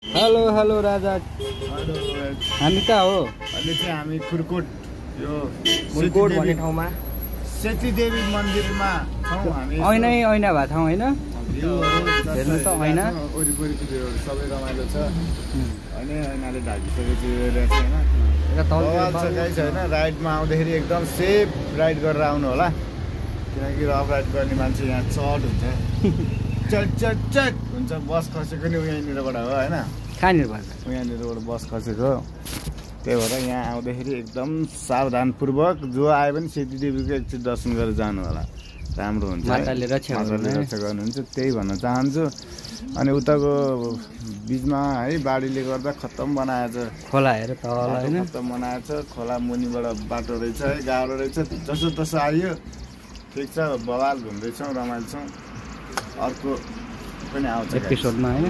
Hello hello राजा, हामी कहाँ हो? अहिले चाहिँ हामी खुरकोट यो खुरकोट भन्ने ठाउँमा सेती देवी मन्दिरमा छौँ हामी। ऐना भएको ठाउँ होइन? हेर्नु त ऐना वरिपरिको त्यो सबै रमाइलो छ। ऐनाले ढाकिसकेपछि हेरेर चाहिँ होइन बवाल छ गाइस होइन। राइडमा आउँदाखेरि एकदम सेफ राइड गरेर आउनु होला, किनकि रफ राइड गर्ने मान्छे यहाँ चट हुन्छ, चट चट चट हुन्छ। बस खसेको नि यहीँनिरबाट हो होइन, कहाँनिरबाट? यहाँनिरबाट बस खसेको। त्यही भएर यहाँ आउँदाखेरि एकदम सावधानपूर्वक जो आयो भने सेती देवीको एकचोटि दर्शन गरेर जानु होला, राम्रो हुन्छ। माताले रक्षा गर्नुहुन्छ त्यही भन्न चाहन्छु। अनि उताको बिचमा है बाढीले गर्दा खत्तम बनाएछ, खोला हेर तल होइन, खत्तम बनाएछ। खोला मुनिबाट बाटो रहेछ है, गाह्रो रहेछ। जसो तसो आइयो, ठिक छ, बवाल घुम्दैछौँ, रमाइलो छौँ। अर्को पनि आउँछ एपिसोडमा होइन।